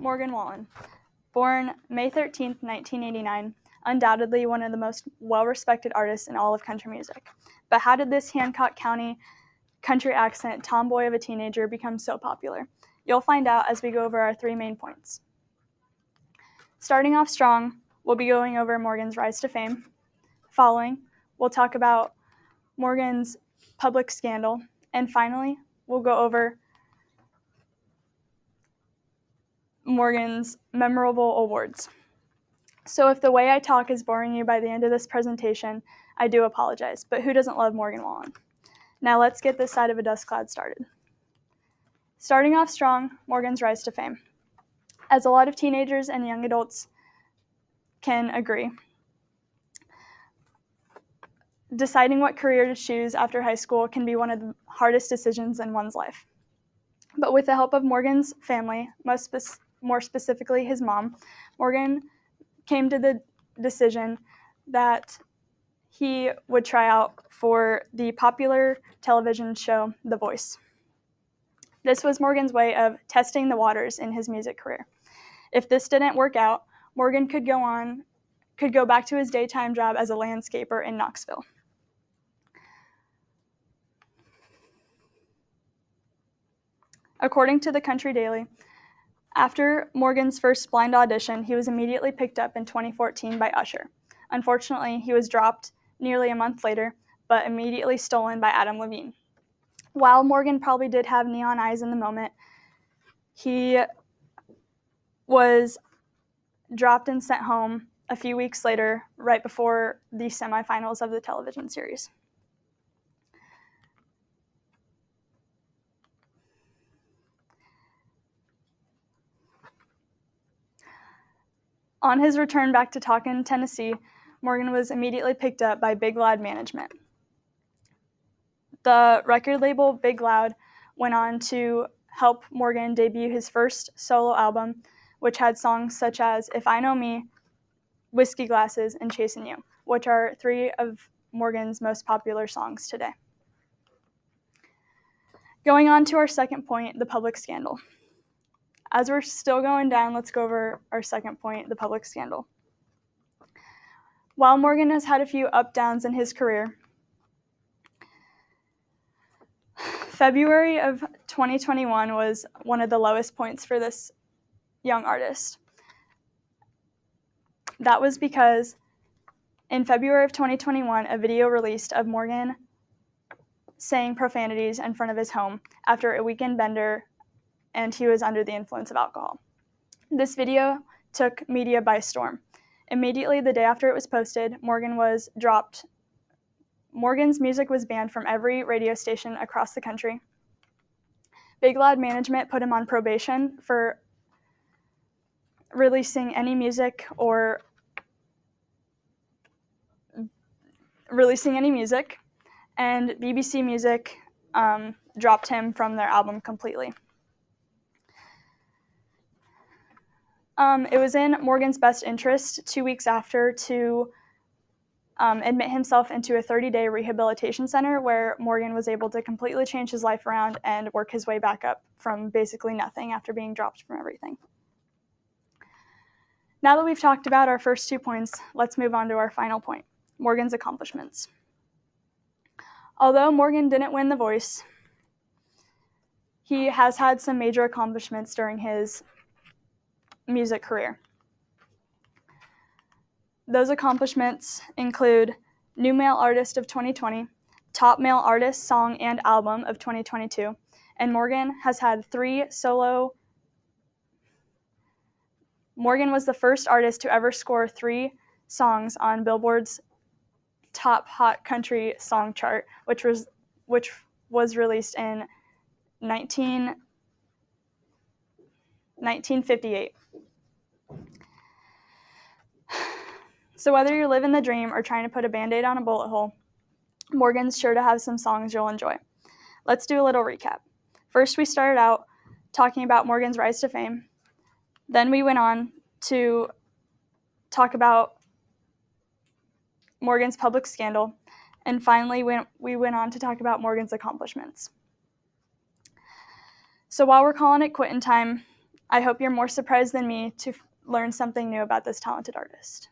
Morgan Wallen. Born May 13, 1989, undoubtedly one of the most well-respected artists in all of country music. But how did this Hancock County country accent tomboy of a teenager become so popular? You'll find out as we go over our 3 main points. Starting off strong, we'll be going over Morgan's rise to fame. Following, we'll talk about Morgan's public scandal. And finally, we'll go over Morgan's memorable awards. So if the way I talk is boring you by the end of this presentation, I do apologize, but who doesn't love Morgan Wallen? Now let's get this side of a dust cloud started. Starting off strong, Morgan's rise to fame. As a lot of teenagers and young adults can agree, deciding what career to choose after high school can be one of the hardest decisions in one's life. But with the help of Morgan's family, more specifically his mom, Morgan came to the decision that he would try out for the popular television show The Voice. This was Morgan's way of testing the waters in his music career. If this didn't work out, Morgan could go back to his daytime job as a landscaper in Knoxville. According to the Country Daily, after Morgan's first blind audition, he was immediately picked up in 2014 by Usher. Unfortunately, he was dropped nearly a month later, but immediately stolen by Adam Levine. While Morgan probably did have neon eyes in the moment, he was dropped and sent home a few weeks later, right before the semifinals of the television series. On his return back to Talkin', Tennessee, Morgan was immediately picked up by Big Loud Management. The record label Big Loud went on to help Morgan debut his first solo album, which had songs such as If I Know Me, Whiskey Glasses, and Chasing You, which are 3 of Morgan's most popular songs today. Going on to our second point, the public scandal. As we're still going down, let's go over our second point, the public scandal. While Morgan has had a few up-downs in his career, February of 2021 was one of the lowest points for this young artist. That was because in February of 2021, a video released of Morgan saying profanities in front of his home after a weekend bender, and he was under the influence of alcohol. This video took media by storm. Immediately the day after it was posted, Morgan was dropped. Morgan's music was banned from every radio station across the country. Big Loud Management put him on probation for releasing any music, and BBC Music dropped him from their album completely. It was in Morgan's best interest 2 weeks after to admit himself into a 30-day rehabilitation center where Morgan was able to completely change his life around and work his way back up from basically nothing after being dropped from everything. Now that we've talked about our first 2 points, let's move on to our final point, Morgan's accomplishments. Although Morgan didn't win The Voice, he has had some major accomplishments during his music career. Those accomplishments include New Male Artist of 2020, Top Male Artist, Song, and Album of 2022, and Morgan has had 3 solo. Morgan was the first artist to ever score 3 songs on Billboard's Top Hot Country Song chart, which was released in 1958. So whether you're living the dream or trying to put a Band-Aid on a bullet hole, Morgan's sure to have some songs you'll enjoy. Let's do a little recap. First, we started out talking about Morgan's rise to fame. Then we went on to talk about Morgan's public scandal. And finally, we went on to talk about Morgan's accomplishments. So while we're calling it quitting time, I hope you're more surprised than me to learn something new about this talented artist.